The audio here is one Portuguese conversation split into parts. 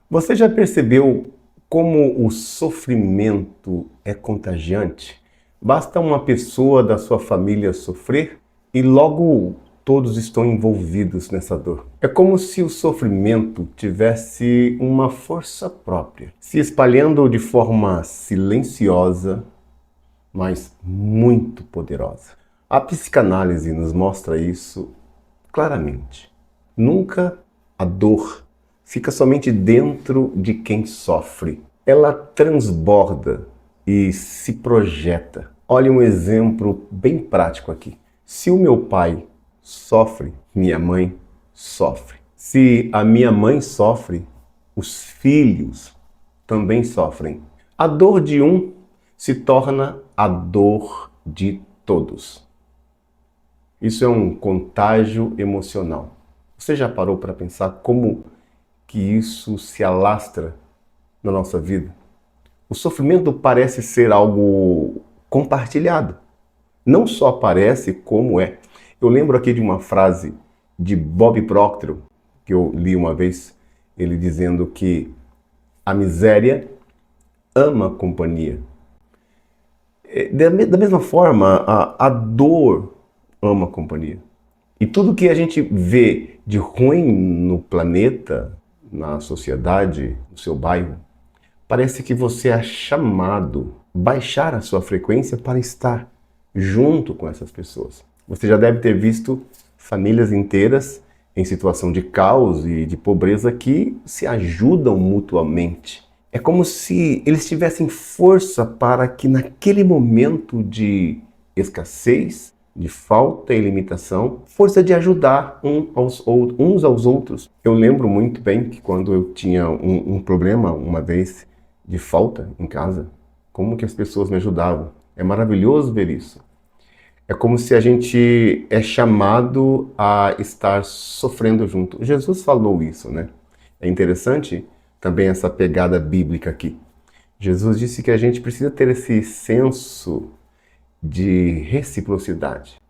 Você já percebeu como o sofrimento é contagiante? Basta uma pessoa da sua família sofrer e logo todos estão envolvidos nessa dor. É como se o sofrimento tivesse uma força própria, se espalhando de forma silenciosa, mas muito poderosa. A psicanálise nos mostra isso claramente. Nunca a dor fica somente dentro de quem sofre. Ela transborda e se projeta. Olha um exemplo bem prático aqui. Se o meu pai sofre, minha mãe sofre. Se a minha mãe sofre, os filhos também sofrem. A dor de um se torna a dor de todos. Isso é um contágio emocional. Você já parou para pensar como que isso se alastra na nossa vida? O sofrimento parece ser algo compartilhado. Não só parece, como é. Eu lembro aqui de uma frase de Bob Proctor, que eu li uma vez, ele dizendo que a miséria ama a companhia. Da mesma forma, a dor ama a companhia. E tudo que a gente vê de ruim no planeta, na sociedade, no seu bairro, parece que você é chamado a baixar a sua frequência para estar junto com essas pessoas. Você já deve ter visto famílias inteiras em situação de caos e de pobreza que se ajudam mutuamente. É como se eles tivessem força para que naquele momento de escassez, de falta e limitação, força de ajudar uns aos outros. Eu lembro muito bem que quando eu tinha um problema uma vez de falta em casa, como que as pessoas me ajudavam. É maravilhoso ver isso. É como se a gente é chamado a estar sofrendo junto. Jesus falou isso, né? É interessante também essa pegada bíblica aqui. Jesus disse que a gente precisa ter esse senso de reciprocidade,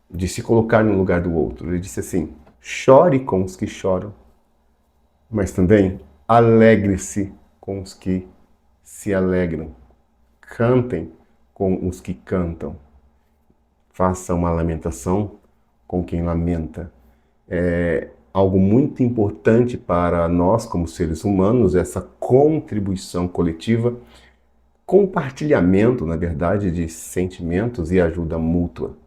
de se colocar no lugar do outro. Ele disse assim: chore com os que choram, mas também alegre-se com os que se alegram. Cantem com os que cantam. Faça uma lamentação com quem lamenta. É algo muito importante para nós, como seres humanos, essa contribuição coletiva, compartilhamento, na verdade, de sentimentos e ajuda mútua.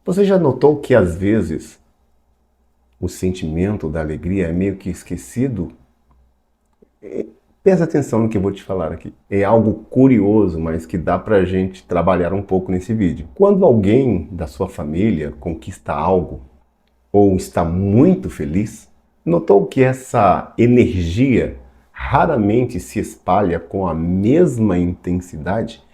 Você já notou que, às vezes, o sentimento da alegria é meio que esquecido? Presta atenção no que eu vou te falar aqui. É algo curioso, mas que dá pra gente trabalhar um pouco nesse vídeo. Quando alguém da sua família conquista algo ou está muito feliz, notou que essa energia raramente se espalha com a mesma intensidade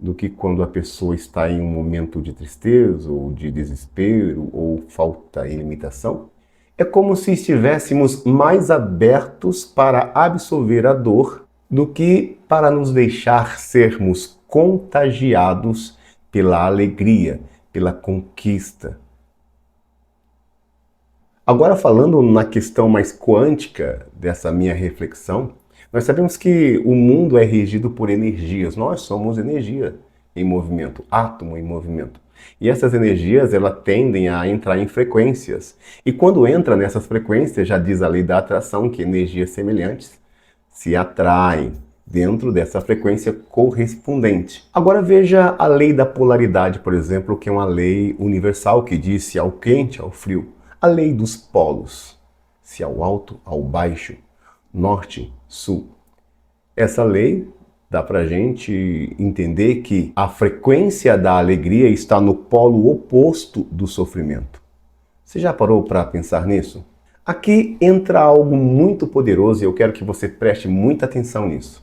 do que quando a pessoa está em um momento de tristeza ou de desespero ou falta e limitação? É como se estivéssemos mais abertos para absorver a dor do que para nos deixar sermos contagiados pela alegria, pela conquista. Agora, falando na questão mais quântica dessa minha reflexão, nós sabemos que o mundo é regido por energias. Nós somos energia em movimento, átomo em movimento. E essas energias, elas tendem a entrar em frequências. E quando entra nessas frequências, já diz a lei da atração que energias semelhantes se atraem dentro dessa frequência correspondente. Agora veja a lei da polaridade, por exemplo, que é uma lei universal que diz se ao quente, ao frio. A lei dos polos, se ao alto, ao baixo, norte, sul. Essa lei dá para a gente entender que a frequência da alegria está no polo oposto do sofrimento. Você já parou para pensar nisso? Aqui entra algo muito poderoso e eu quero que você preste muita atenção nisso.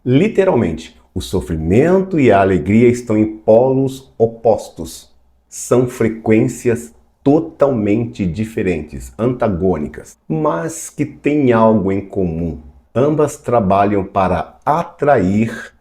Literalmente, o sofrimento e a alegria estão em polos opostos. São frequências totalmente diferentes, antagônicas, mas que têm algo em comum. Ambas trabalham para atrair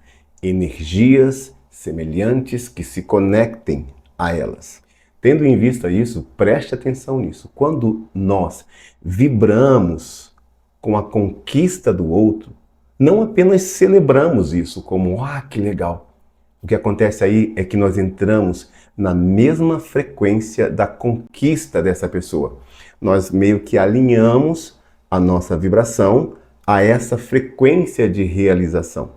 energias semelhantes que se conectem a elas. Tendo em vista isso, preste atenção nisso. Quando nós vibramos com a conquista do outro, não apenas celebramos isso como, que legal. O que acontece aí é que nós entramos na mesma frequência da conquista dessa pessoa. Nós meio que alinhamos a nossa vibração a essa frequência de realização.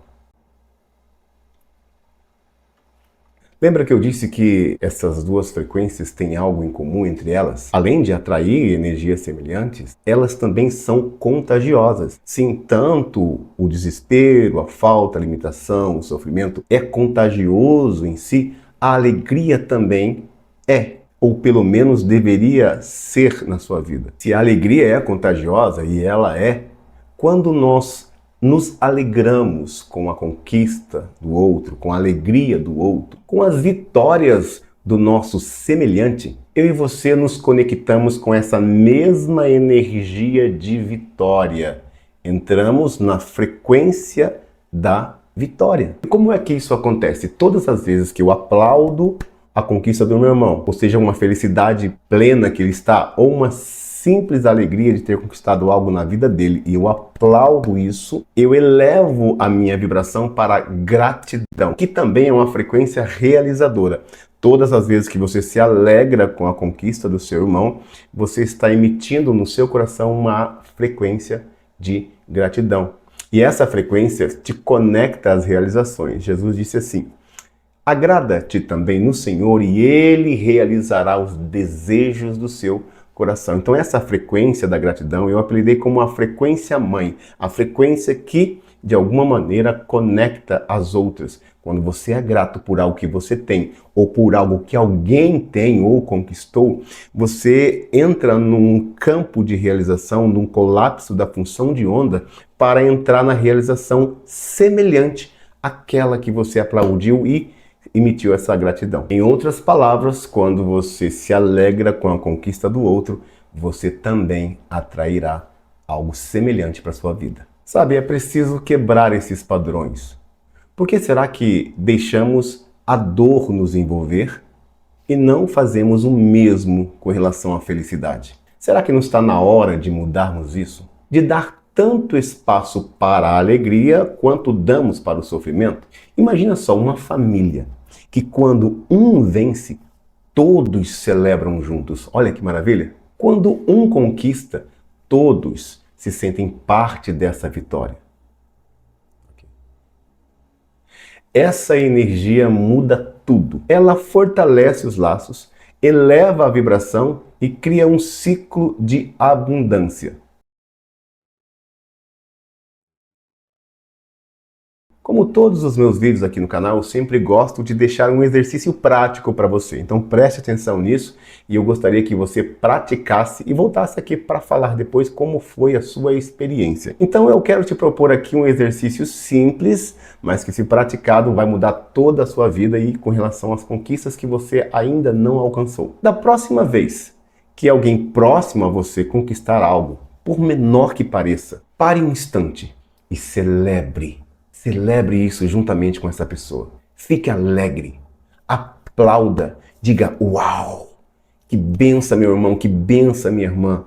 Lembra que eu disse que essas duas frequências têm algo em comum entre elas? Além de atrair energias semelhantes, elas também são contagiosas. Sim, tanto o desespero, a falta, a limitação, o sofrimento é contagioso em si, a alegria também é, ou pelo menos deveria ser na sua vida. Se a alegria é contagiosa, e ela é, quando nós nos alegramos com a conquista do outro, com a alegria do outro, com as vitórias do nosso semelhante, eu e você nos conectamos com essa mesma energia de vitória. Entramos na frequência da vitória. Como é que isso acontece? Todas as vezes que eu aplaudo a conquista do meu irmão, ou seja, uma felicidade plena que ele está, ou uma simples alegria de ter conquistado algo na vida dele, e eu aplaudo isso, eu elevo a minha vibração para gratidão, que também é uma frequência realizadora. Todas as vezes que você se alegra com a conquista do seu irmão, você está emitindo no seu coração uma frequência de gratidão. E essa frequência te conecta às realizações. Jesus disse assim: agrada-te também no Senhor e Ele realizará os desejos do seu coração. Então essa frequência da gratidão eu apelidei como a frequência mãe, a frequência que de alguma maneira conecta as outras. Quando você é grato por algo que você tem, ou por algo que alguém tem ou conquistou, você entra num campo de realização, num colapso da função de onda, para entrar na realização semelhante àquela que você aplaudiu e emitiu essa gratidão. Em outras palavras, quando você se alegra com a conquista do outro, você também atrairá algo semelhante para a sua vida. Sabe, é preciso quebrar esses padrões. Por que será que deixamos a dor nos envolver e não fazemos o mesmo com relação à felicidade? Será que não está na hora de mudarmos isso? De dar tanto espaço para a alegria quanto damos para o sofrimento? Imagina só uma família que quando um vence, todos celebram juntos. Olha que maravilha! Quando um conquista, todos se sentem parte dessa vitória. Essa energia muda tudo. Ela fortalece os laços, eleva a vibração e cria um ciclo de abundância. Como todos os meus vídeos aqui no canal, eu sempre gosto de deixar um exercício prático para você. Então preste atenção nisso e eu gostaria que você praticasse e voltasse aqui para falar depois como foi a sua experiência. Então eu quero te propor aqui um exercício simples, mas que se praticado vai mudar toda a sua vida e com relação às conquistas que você ainda não alcançou. Da próxima vez que alguém próximo a você conquistar algo, por menor que pareça, pare um instante e celebre. Celebre isso juntamente com essa pessoa. Fique alegre. Aplauda. Diga, uau! Que benção, meu irmão, que benção, minha irmã.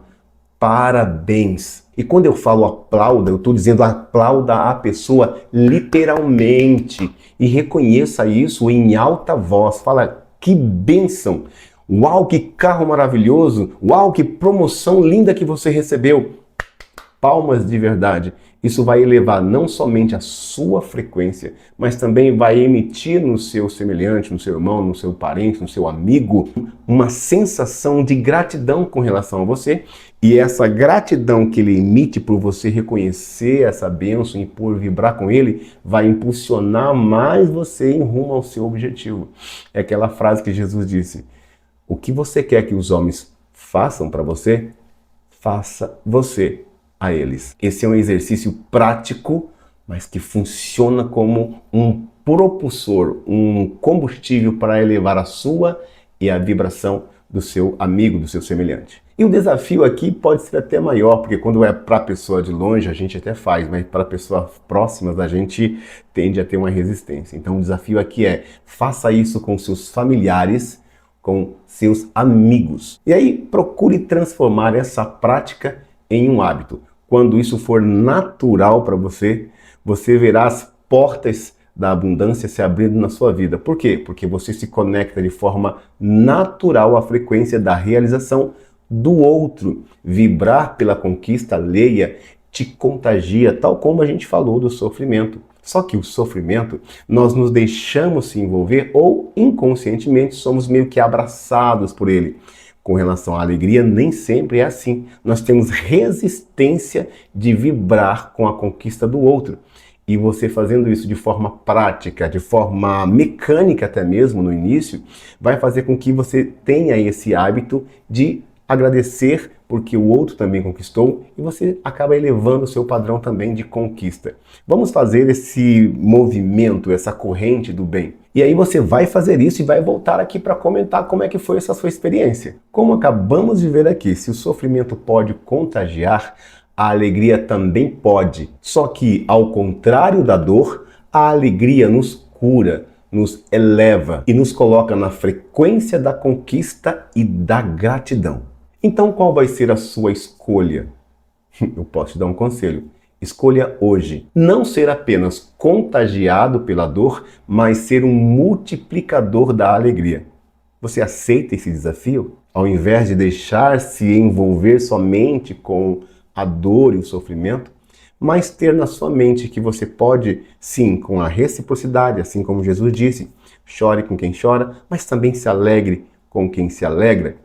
Parabéns. E quando eu falo aplauda, eu estou dizendo aplauda a pessoa literalmente. E reconheça isso em alta voz. Fala, que benção. Uau, que carro maravilhoso. Uau, que promoção linda que você recebeu. Palmas de verdade. Isso vai elevar não somente a sua frequência, mas também vai emitir no seu semelhante, no seu irmão, no seu parente, no seu amigo, uma sensação de gratidão com relação a você. E essa gratidão que ele emite por você reconhecer essa bênção e por vibrar com ele, vai impulsionar mais você em rumo ao seu objetivo. É aquela frase que Jesus disse: o que você quer que os homens façam para você, faça você a eles. Esse é um exercício prático, mas que funciona como um propulsor, um combustível para elevar a sua e a vibração do seu amigo, do seu semelhante. E o desafio aqui pode ser até maior, porque quando é para a pessoa de longe a gente até faz, mas para pessoas próximas a gente tende a ter uma resistência. Então o desafio aqui é: faça isso com seus familiares, com seus amigos. E aí procure transformar essa prática em um hábito. Quando isso for natural para você, você verá as portas da abundância se abrindo na sua vida. Por quê? Porque você se conecta de forma natural à frequência da realização do outro. Vibrar pela conquista alheia te contagia, tal como a gente falou do sofrimento. Só que o sofrimento, nós nos deixamos se envolver ou inconscientemente somos meio que abraçados por ele. Com relação à alegria, nem sempre é assim. Nós temos resistência de vibrar com a conquista do outro. E você fazendo isso de forma prática, de forma mecânica até mesmo no início, vai fazer com que você tenha esse hábito de agradecer porque o outro também conquistou e você acaba elevando o seu padrão também de conquista. Vamos fazer esse movimento, essa corrente do bem. E aí você vai fazer isso e vai voltar aqui para comentar como é que foi essa sua experiência. Como acabamos de ver aqui, se o sofrimento pode contagiar, a alegria também pode. Só que, ao contrário da dor, a alegria nos cura, nos eleva e nos coloca na frequência da conquista e da gratidão. Então, qual vai ser a sua escolha? Eu posso te dar um conselho. Escolha hoje não ser apenas contagiado pela dor, mas ser um multiplicador da alegria. Você aceita esse desafio? Ao invés de deixar-se envolver somente com a dor e o sofrimento, mas ter na sua mente que você pode, sim, com a reciprocidade, assim como Jesus disse, chore com quem chora, mas também se alegre com quem se alegra.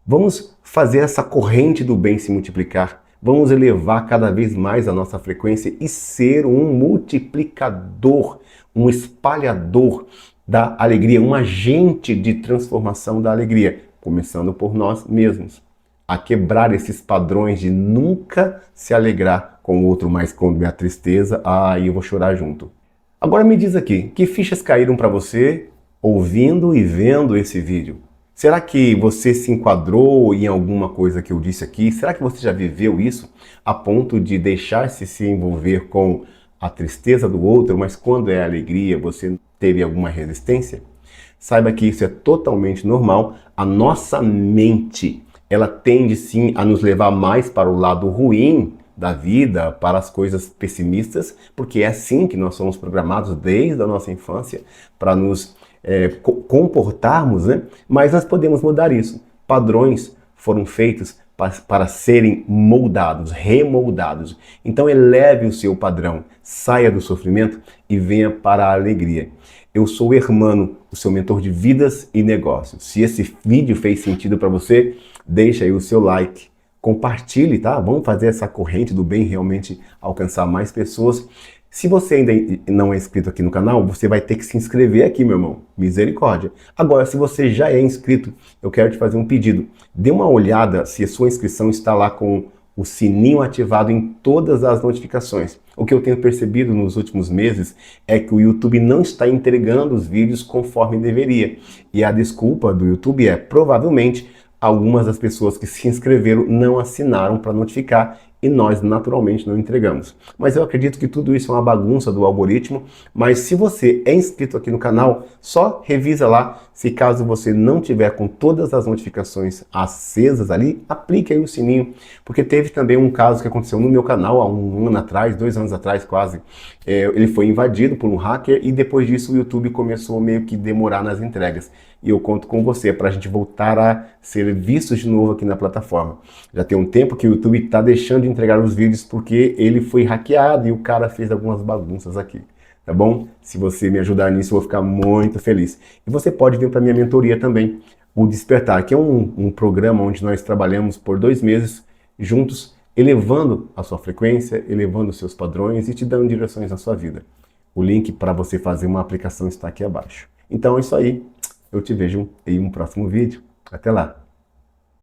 Vamos fazer essa corrente do bem se multiplicar. Vamos elevar cada vez mais a nossa frequência e ser um multiplicador, um espalhador da alegria, um agente de transformação da alegria, começando por nós mesmos. A quebrar esses padrões de nunca se alegrar com o outro, mas quando é a tristeza, aí eu vou chorar junto. Agora me diz aqui, que fichas caíram para você ouvindo e vendo esse vídeo? Será que você se enquadrou em alguma coisa que eu disse aqui? Será que você já viveu isso a ponto de deixar-se se envolver com a tristeza do outro, mas quando é alegria você teve alguma resistência? Saiba que isso é totalmente normal. A nossa mente, ela tende sim a nos levar mais para o lado ruim da vida, para as coisas pessimistas, porque é assim que nós somos programados desde a nossa infância para nos comportarmos, né? Mas nós podemos mudar isso. Padrões foram feitos para serem moldados, remoldados. Então eleve o seu padrão, saia do sofrimento e venha para a alegria. Eu sou o Hermano, o seu mentor de vidas e negócios. Se esse vídeo fez sentido para você, deixa aí o seu like, compartilhe, tá? Vamos fazer essa corrente do bem realmente alcançar mais pessoas. Se você ainda não é inscrito aqui no canal, você vai ter que se inscrever aqui, meu irmão. Misericórdia. Agora, se você já é inscrito, eu quero te fazer um pedido. Dê uma olhada se a sua inscrição está lá com o sininho ativado em todas as notificações. O que eu tenho percebido nos últimos meses é que o YouTube não está entregando os vídeos conforme deveria. E a desculpa do YouTube é, provavelmente, algumas das pessoas que se inscreveram não assinaram para notificar e nós naturalmente não entregamos. Mas eu acredito que tudo isso é uma bagunça do algoritmo, mas se você é inscrito aqui no canal, só revisa lá, se caso você não tiver com todas as notificações acesas ali, aplique aí o sininho, porque teve também um caso que aconteceu no meu canal há um ano atrás, 2 anos atrás quase, ele foi invadido por um hacker e depois disso o YouTube começou meio que demorar nas entregas. E eu conto com você para a gente voltar a ser vistos de novo aqui na plataforma. Já tem um tempo que o YouTube está deixando de entregar os vídeos porque ele foi hackeado e o cara fez algumas bagunças aqui. Tá bom? Se você me ajudar nisso, eu vou ficar muito feliz. E você pode vir para minha mentoria também, o Despertar, que é um programa onde nós trabalhamos por 2 meses juntos, elevando a sua frequência, elevando os seus padrões e te dando direções na sua vida. O link para você fazer uma aplicação está aqui abaixo. Então é isso aí. Eu te vejo em um próximo vídeo. Até lá!